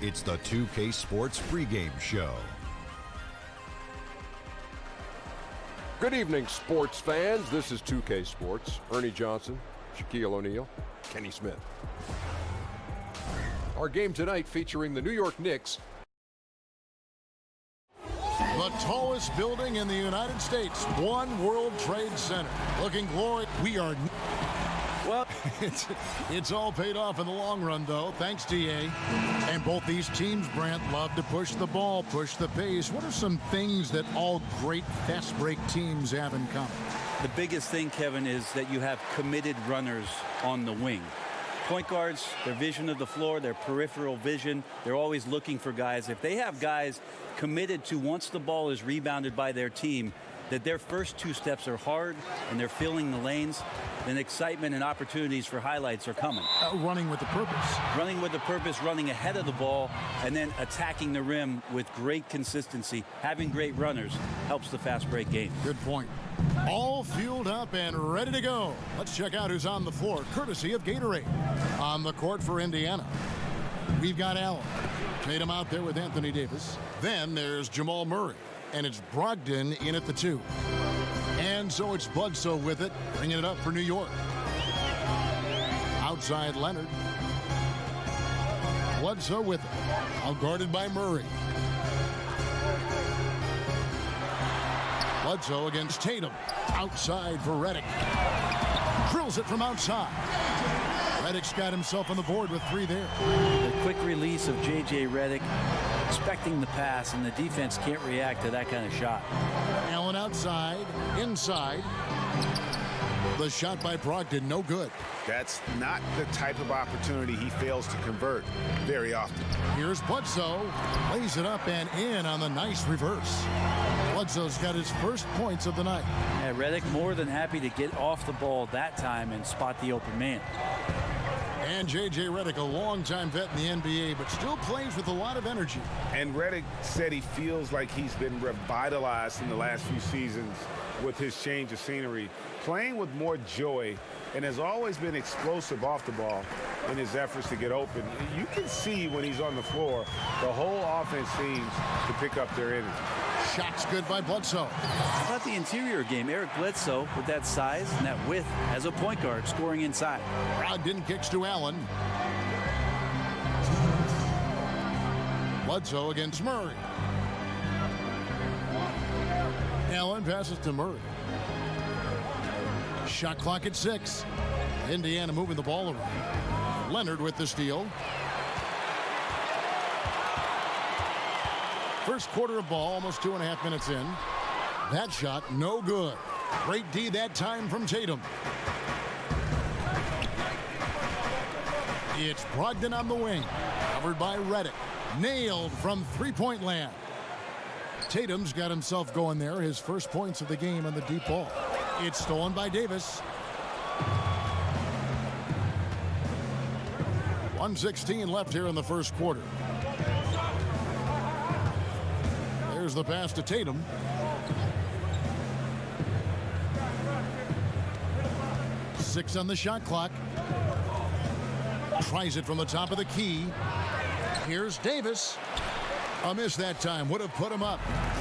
It's the 2K Sports pregame show. Good evening, sports fans. This is 2K Sports. Ernie Johnson, Shaquille O'Neal, Kenny Smith. Our game tonight featuring the New York Knicks. The tallest building in the United States, One World Trade Center. Looking glorious. We are... Well, it's all paid off in the long run, though, thanks, DA. And both these teams, Brant, love to push the ball, push the pace. What are some things that all great fast break teams have in common? The biggest thing, Kevin, is that you have committed runners on the wing. Point guards, their vision of the floor, their peripheral vision, they're always looking for guys. If they have guys committed to, once the ball is rebounded by their team, that their first two steps are hard and they're filling the lanes, then excitement and opportunities for highlights are coming. Running with the purpose. Running with the purpose, running ahead of the ball, and then attacking the rim with great consistency. Having great runners helps the fast break game. Good point. All fueled up and ready to go. Let's check out who's on the floor, courtesy of Gatorade. On the court for Indiana, we've got Allen. Tatum out there with Anthony Davis. Then there's Jamal Murray. And it's Brogdon in at the 2. And so it's Bledsoe with it, bringing it up for New York. Outside Leonard. Bledsoe with it, out guarded by Murray. Bledsoe against Tatum. Outside for Redick. Drills it from outside. Redick's got himself on the board with 3 there. The quick release of J.J. Redick, expecting the pass, and the defense can't react to that kind of shot. Allen outside, inside. The shot by Brogdon, no good. That's not the type of opportunity he fails to convert very often. Here's Bledsoe, lays it up and in on the nice reverse. Bledsoe's got his first points of the night. Yeah, Redick more than happy to get off the ball that time and spot the open man. And J.J. Redick, a longtime vet in the NBA, but still plays with a lot of energy. And Redick said he feels like he's been revitalized in the last few seasons with his change of scenery, playing with more joy, and has always been explosive off the ball in his efforts to get open. You can see when he's on the floor, the whole offense seems to pick up their energy. Shots good by Bledsoe. How about the interior game? Eric Bledsoe, with that size and that width, as a point guard, scoring inside. Brogdon kicks to Allen. Bledsoe against Murray. Allen passes to Murray. Shot clock at 6. Indiana moving the ball around. Leonard with the steal. First quarter of ball, almost 2.5 minutes in. That shot, no good. Great D that time from Tatum. It's Brogdon on the wing, covered by Redick. Nailed from three-point land. Tatum's got himself going there, his first points of the game on the deep ball. It's stolen by Davis. 1:16 left here in the first quarter. There's the pass to Tatum. Six on the shot clock. Tries it from the top of the key. Here's Davis. A miss that time. Would have put him up.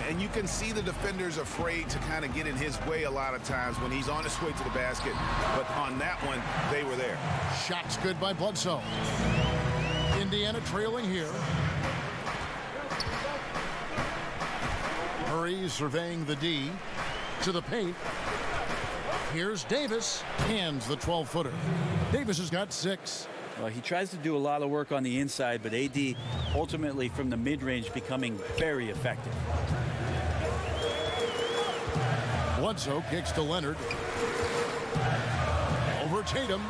And you can see the defenders afraid to kind of get in his way a lot of times when he's on his way to the basket. But on that one, they were there. Shots good by Bledsoe. Indiana trailing here. Murray surveying the D to the paint. Here's Davis. Hands the 12-footer. Davis has got 6. Well, he tries to do a lot of work on the inside, but AD ultimately from the mid-range becoming very effective. Bledsoe kicks to Leonard. Over Tatum.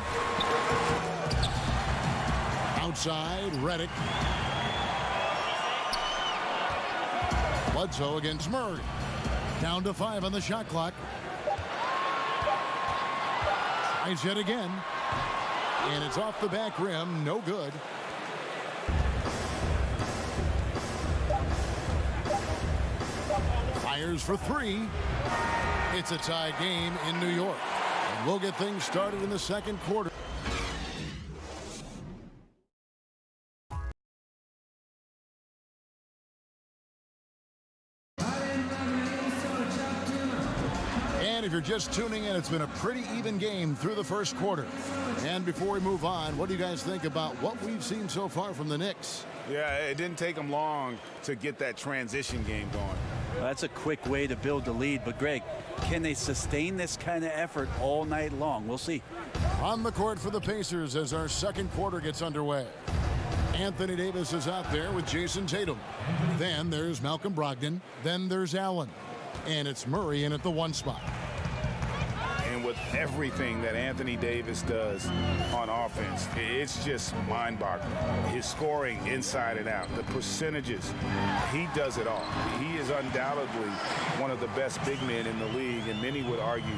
Outside, Redick. Bledsoe against Murray. Down to 5 on the shot clock. Tries yet again. And it's off the back rim. No good. Fires for 3. It's a tie game in New York. And we'll get things started in the second quarter. just tuning in, it's been a pretty even game through the first quarter. And before we move on, what do you guys think about what we've seen so far from the Knicks? Yeah, it didn't take them long to get that transition game going. Well, that's a quick way to build the lead. But, Greg, can they sustain this kind of effort all night long? We'll see. On the court for the Pacers as our second quarter gets underway. Anthony Davis is out there with Jason Tatum. Then there's Malcolm Brogdon. Then there's Allen. And it's Murray in at the 1 spot. And with everything that Anthony Davis does on offense, it's just mind-boggling. His scoring inside and out, the percentages, he does it all. He is undoubtedly one of the best big men in the league, and many would argue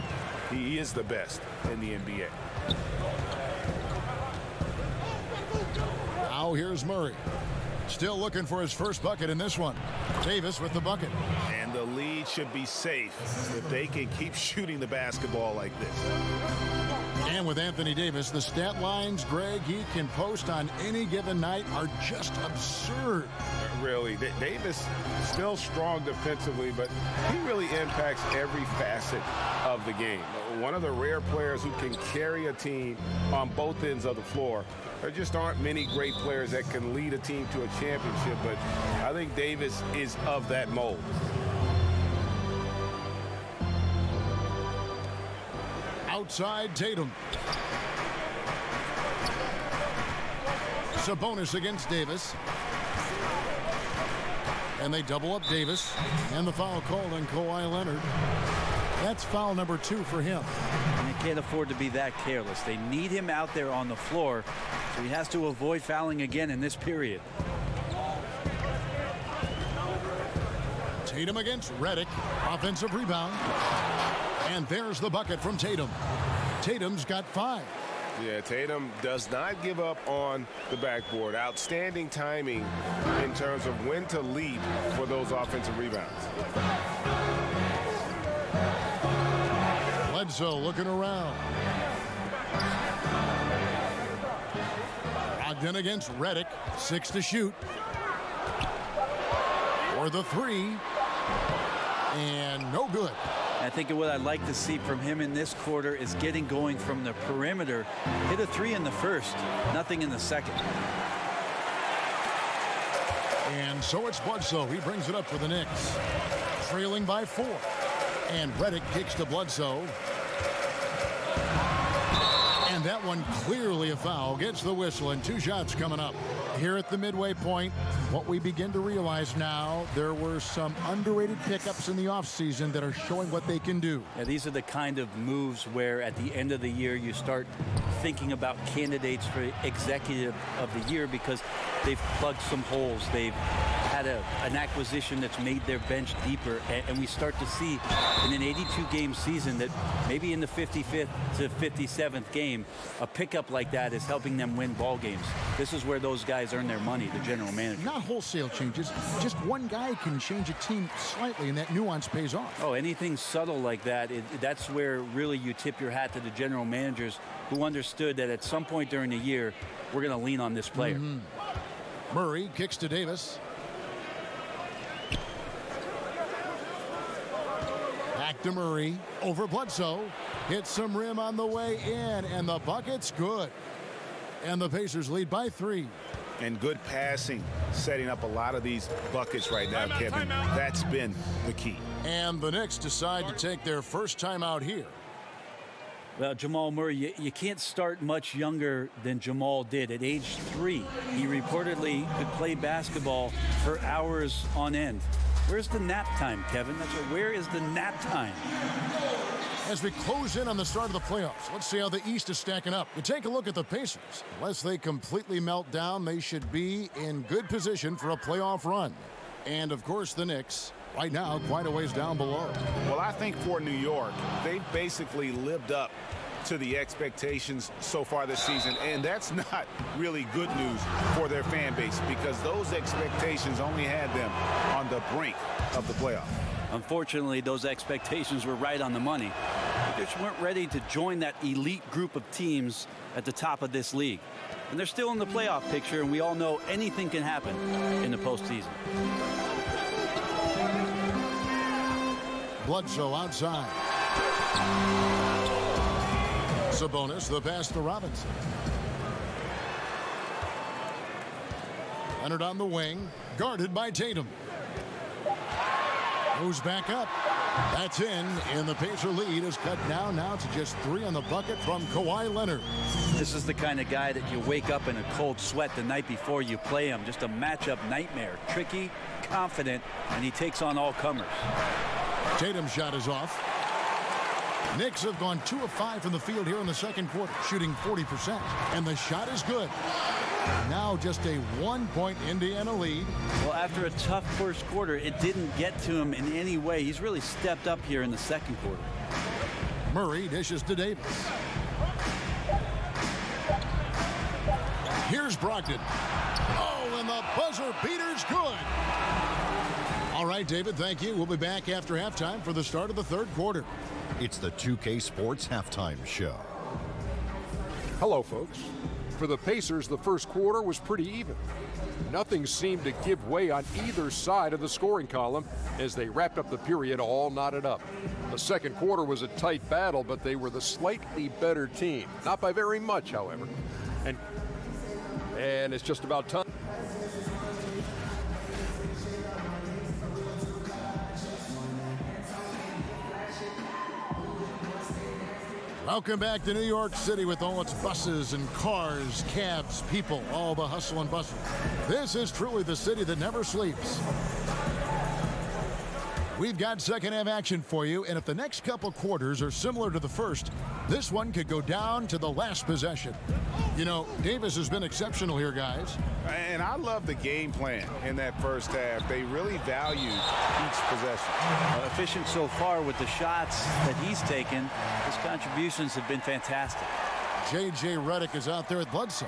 he is the best in the NBA. Now here's Murray. Still looking for his first bucket in this one. Davis with the bucket. And the lead should be safe if they can keep shooting the basketball like this. And with Anthony Davis, the stat lines, Greg, he can post on any given night are just absurd. Really, Davis still strong defensively, but he really impacts every facet of the game. One of the rare players who can carry a team on both ends of the floor. There just aren't many great players that can lead a team to a championship, but I think Davis is of that mold. Outside Tatum. Sabonis against Davis. And they double up Davis. And the foul called on Kawhi Leonard. That's foul number 2 for him. And they can't afford to be that careless. They need him out there on the floor, so he has to avoid fouling again in this period. Tatum against Redick. Offensive rebound. And there's the bucket from Tatum. Tatum's got 5. Yeah, Tatum does not give up on the backboard. Outstanding timing in terms of when to leap for those offensive rebounds. Bledsoe looking around. Brogdon against Redick. 6 to shoot. For the 3. And no good. I think what I'd like to see from him in this quarter is getting going from the perimeter. Hit a 3 in the first, nothing in the second. And so it's Bledsoe. He brings it up for the Knicks. Trailing by 4. And Redick kicks to Bledsoe. And that one clearly a foul. Gets the whistle and 2 shots coming up. Here at the midway point, what we begin to realize now, there were some underrated pickups in the offseason that are showing what they can do. Yeah, these are the kind of moves where at the end of the year you start thinking about candidates for executive of the year because they've plugged some holes. They've had an acquisition that's made their bench deeper, and we start to see in an 82-game season that maybe in the 55th to 57th game, a pickup like that is helping them win ball games. This is where those guys earn their money, the general manager. Not wholesale changes. Just one guy can change a team slightly, and that nuance pays off. Oh, anything subtle like that, that's where really you tip your hat to the general managers who understood that at some point during the year, we're going to lean on this player. Murray kicks to Davis. Back to Murray. Over Bledsoe. Hits some rim on the way in, and the bucket's good. And the Pacers lead by 3. And good passing, setting up a lot of these buckets right now, Kevin. That's been the key. And the Knicks decide to take their first timeout here. Well, Jamal Murray, you can't start much younger than Jamal did. At age 3, he reportedly could play basketball for hours on end. Where's the nap time, Kevin? That's where is the nap time? As we close in on the start of the playoffs, let's see how the East is stacking up. We take a look at the Pacers. Unless they completely melt down, they should be in good position for a playoff run. And, of course, the Knicks, right now, quite a ways down below. Well, I think for New York, they've basically lived up to the expectations so far this season, and that's not really good news for their fan base because those expectations only had them on the brink of the playoffs. Unfortunately, those expectations were right on the money. They just weren't ready to join that elite group of teams at the top of this league. And they're still in the playoff picture, and we all know anything can happen in the postseason. Bledsoe outside. Sabonis, the pass to Robinson. Leonard on the wing, guarded by Tatum. Goes back up. That's in, and the Pacer lead is cut down now to just 3 on the bucket from Kawhi Leonard. This is the kind of guy that you wake up in a cold sweat the night before you play him. Just a matchup nightmare. Tricky, confident, and he takes on all comers. Tatum's shot is off. Knicks have gone 2 of 5 from the field here in the second quarter, shooting 40%, and the shot is good. Now just a 1-point Indiana lead. Well, after a tough first quarter, it didn't get to him in any way. He's really stepped up here in the second quarter. Murray dishes to Davis. Here's Brogdon. Oh, and the buzzer beater's good. All right, David, thank you. We'll be back after halftime for the start of the third quarter. It's the 2K Sports Halftime Show. Hello, folks. For the Pacers, the first quarter was pretty even. Nothing seemed to give way on either side of the scoring column as they wrapped up the period all knotted up. The second quarter was a tight battle, but they were the slightly better team. Not by very much, however. And it's just about time. Welcome back to New York City with all its buses and cars, cabs, people, all the hustle and bustle. This is truly the city that never sleeps. We've got second half action for you, and if the next couple quarters are similar to the first, this one could go down to the last possession. You know, Davis has been exceptional here, guys. And I love the game plan in that first half. They really valued each possession. Efficient so far with the shots that he's taken. His contributions have been fantastic. J.J. Redick is out there at Bledsoe.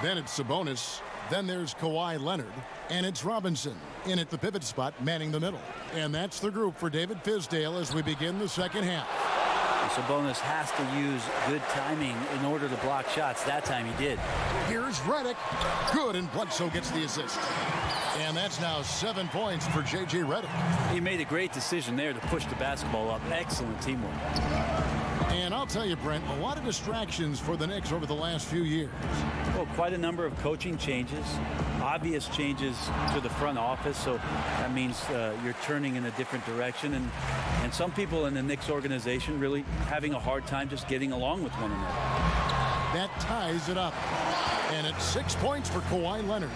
Then it's Sabonis. Then there's Kawhi Leonard. And it's Robinson in at the pivot spot, manning the middle. And that's the group for David Fizdale as we begin the second half. Sabonis has to use good timing in order to block shots. That time he did. Here's Redick. Good, and Bledsoe gets the assist. And that's now 7 points for J.J. Redick. He made a great decision there to push the basketball up. Excellent teamwork. And I'll tell you, Brent, a lot of distractions for the Knicks over the last few years. Well, quite a number of coaching changes, obvious changes to the front office, so that means you're turning in a different direction, and some people in the Knicks organization really having a hard time just getting along with one another. That ties it up, and it's 6 points for Kawhi Leonard.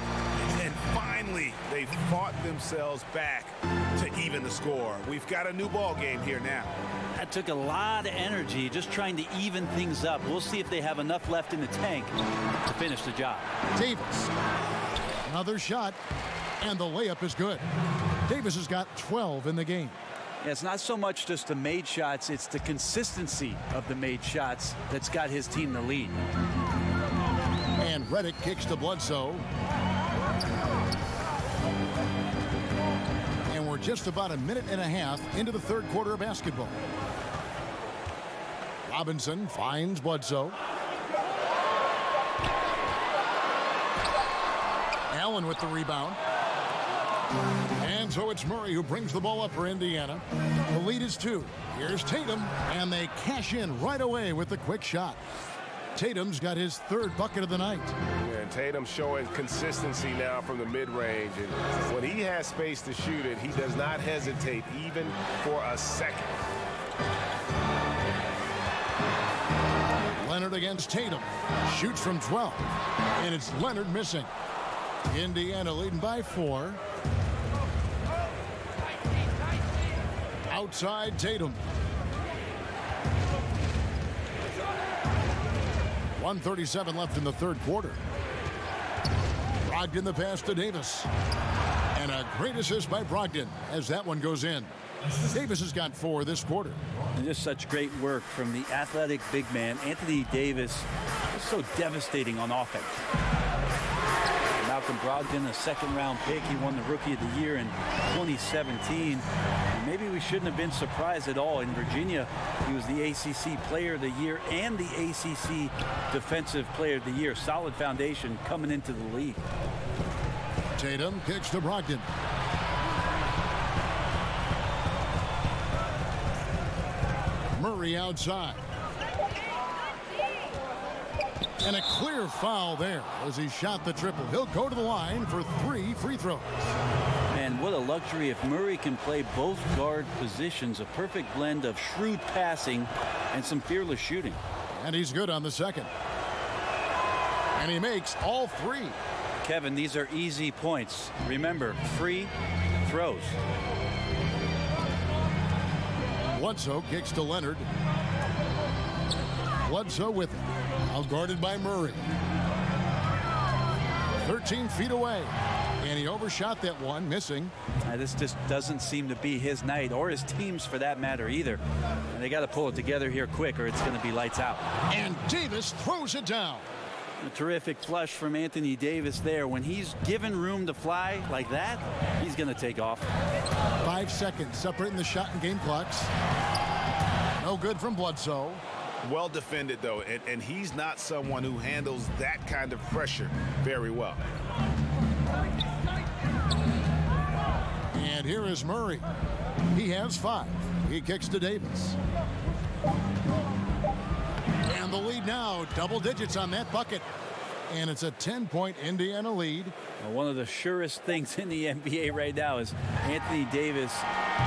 And finally, they fought themselves back to even the score. We've got a new ball game here now. That took a lot of energy just trying to even things up. We'll see if they have enough left in the tank to finish the job. Davis. Another shot, and the layup is good. Davis has got 12 in the game. Yeah, it's not so much just the made shots, it's the consistency of the made shots that's got his team the lead. And Redick kicks to Bledsoe. And we're just about a minute and a half into the third quarter of basketball. Robinson finds Bledsoe. Allen with the rebound. And so it's Murray who brings the ball up for Indiana. The lead is 2. Here's Tatum, and they cash in right away with the quick shot. Tatum's got his third bucket of the night. And Tatum showing consistency now from the mid-range. And when he has space to shoot it, he does not hesitate even for a second. Leonard against Tatum. Shoots from 12. And it's Leonard missing. Indiana leading by 4. Outside Tatum. 1:37 left in the third quarter. Brogdon the pass to Davis. And a great assist by Brogdon as that one goes in. Davis has got 4 this quarter. And just such great work from the athletic big man, Anthony Davis. Just so devastating on offense. Malcolm Brogdon, a second-round pick. He won the Rookie of the Year in 2017. And maybe we shouldn't have been surprised at all. In Virginia, he was the ACC Player of the Year and the ACC Defensive Player of the Year. Solid foundation coming into the league. Tatum kicks to Brogdon. Murray Murray outside. And a clear foul there as he shot the triple. He'll go to the line for 3 free throws. And what a luxury if Murray can play both guard positions. A perfect blend of shrewd passing and some fearless shooting. And he's good on the second. And he makes all 3. Kevin, these are easy points. Remember, free throws. Bledsoe kicks to Leonard. Bledsoe with it. Now guarded by Murray. 13 feet away. And he overshot that one, missing. This just doesn't seem to be his night, or his team's for that matter either. And they got to pull it together here quick, or it's going to be lights out. And Davis throws it down. A terrific flush from Anthony Davis there. When he's given room to fly like that, he's going to take off. 5 seconds separating the shot and game clocks. No good from Bledsoe. Well defended, though, and he's not someone who handles that kind of pressure very well. And here is Murray. He has 5. He kicks to Davis. And the lead now, double digits on that bucket. And it's a 10-point Indiana lead. Well, one of the surest things in the NBA right now is Anthony Davis,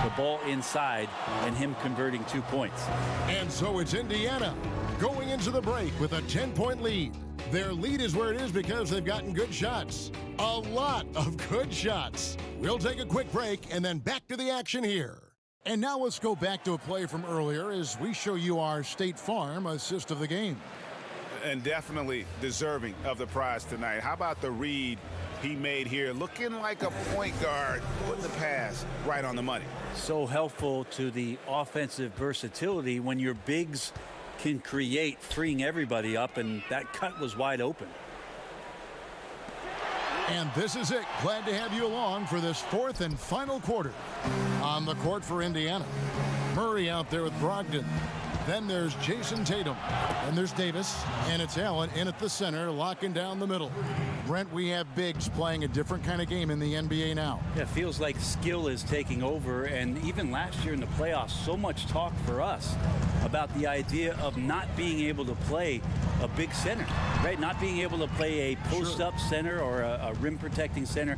the ball inside, and him converting 2 points. And so it's Indiana going into the break with a 10-point lead. Their lead is where it is because they've gotten good shots. A lot of good shots. We'll take a quick break and then back to the action here. And now let's go back to a play from earlier as we show you our State Farm assist of the game. And definitely deserving of the prize tonight. How about the read he made here? Looking like a point guard, putting the pass right on the money. So helpful to the offensive versatility when your bigs can create, freeing everybody up, and that cut was wide open. And this is it. Glad to have you along for this 4th and final quarter. On the court for Indiana, Murray out there with Brogdon. Then there's Jason Tatum. And there's Davis. And it's Allen in at the center, locking down the middle. Brent, we have bigs playing a different kind of game in the NBA now. Yeah, it feels like skill is taking over. And even last year in the playoffs, so much talk for us about the idea of not being able to play a big center, right? Not being able to play a post-up center or a rim-protecting center.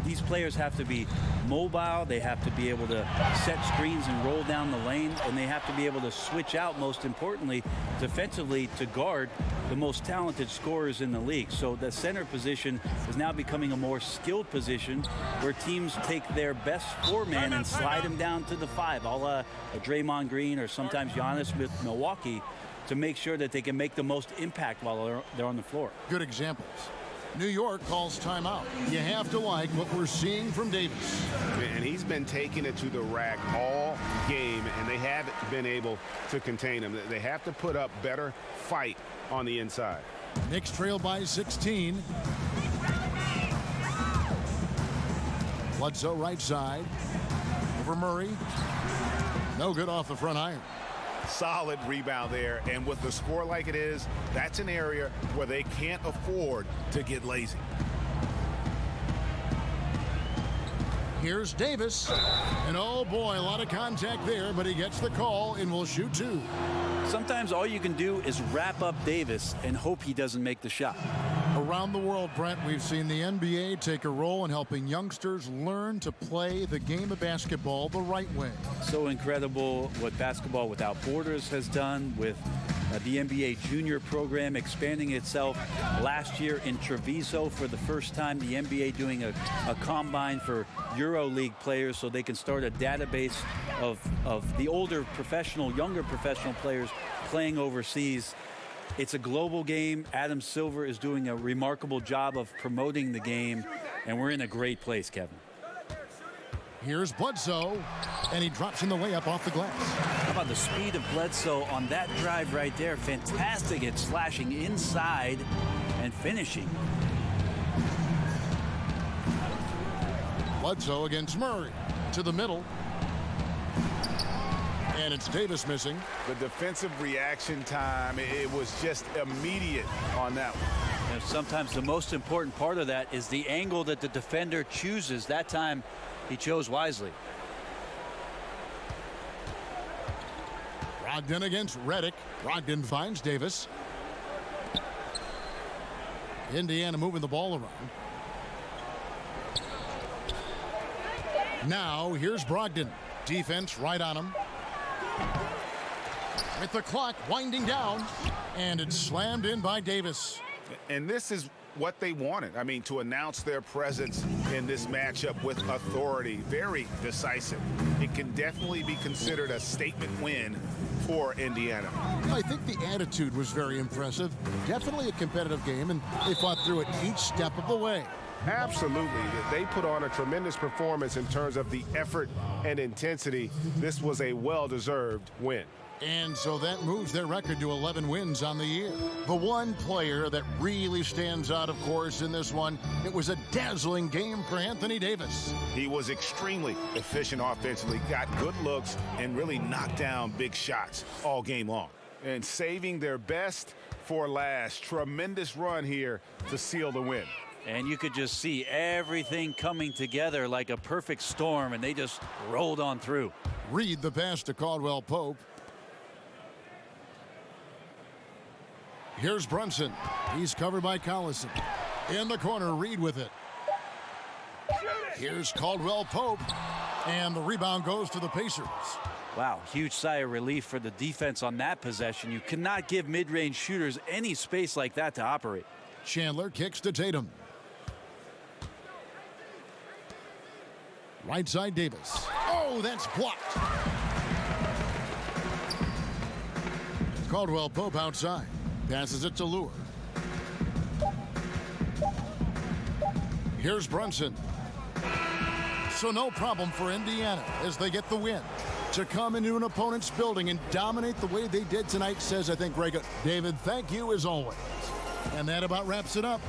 These players have to be mobile. They have to be able to set screens and roll down the lane, and they have to be able to switch out, most importantly, defensively to guard the most talented scorers in the league. So the center position is now becoming a more skilled position where teams take their best 4-man and slide them down to the 5, a la Draymond Green or sometimes Giannis with Milwaukee, to make sure that they can make the most impact while they're on the floor. Good examples. New York calls timeout. You have to like what we're seeing from Davis. And he's been taking it to the rack all game, and they haven't been able to contain him. They have to put up better fight on the inside. Knicks trail by 16. Bledsoe right side. Over Murray. No good off the front iron. Solid rebound there, and with the score like it is, that's an area where they can't afford to get lazy. Here's Davis, and oh boy, a lot of contact there, but he gets the call and will shoot 2. Sometimes all you can do is wrap up Davis and hope he doesn't make the shot. Around the world, Brent, we've seen the NBA take a role in helping youngsters learn to play the game of basketball the right way. So incredible what Basketball Without Borders has done with the NBA junior program expanding itself last year in Treviso for the first time. The NBA doing a combine for EuroLeague players so they can start a database of the older professional, younger professional players playing overseas. It's a global game. Adam Silver is doing a remarkable job of promoting the game, and we're in a great place, Kevin. Here's Bledsoe, and he drops in the layup off the glass. How about the speed of Bledsoe on that drive right there? Fantastic at slashing inside and finishing. Bledsoe against Murray to the middle. And it's Davis missing. The defensive reaction time, it was just immediate on that one. And sometimes the most important part of that is the angle that the defender chooses. That time he chose wisely. Brogdon against Redick. Brogdon finds Davis. Indiana moving the ball around. Now here's Brogdon. Defense right on him. With the clock winding down, and it's slammed in by Davis. And this is what they wanted. I mean, to announce their presence in this matchup with authority. Very decisive. It can definitely be considered a statement win for Indiana. I think the attitude was very impressive. Definitely a competitive game, and they fought through it each step of the way. Absolutely. They put on a tremendous performance in terms of the effort and intensity. This was a well-deserved win. And so that moves their record to 11 wins on the year. The one player that really stands out, of course, in this one, it was a dazzling game for Anthony Davis. He was extremely efficient offensively, got good looks, and really knocked down big shots all game long. And saving their best for last. Tremendous run here to seal the win. And you could just see everything coming together like a perfect storm, and they just rolled on through. Reed the pass to Caldwell Pope. Here's Brunson. He's covered by Collison. In the corner, Reed with it. Here's Caldwell Pope. And the rebound goes to the Pacers. Wow, huge sigh of relief for the defense on that possession. You cannot give mid-range shooters any space like that to operate. Chandler kicks to Tatum. Right side, Davis. Oh, that's blocked. Caldwell Pope outside. Passes it to Lure. Here's Brunson. So no problem for Indiana as they get the win. To come into an opponent's building and dominate the way they did tonight says, I think, Greg. David, thank you as always. And that about wraps it up.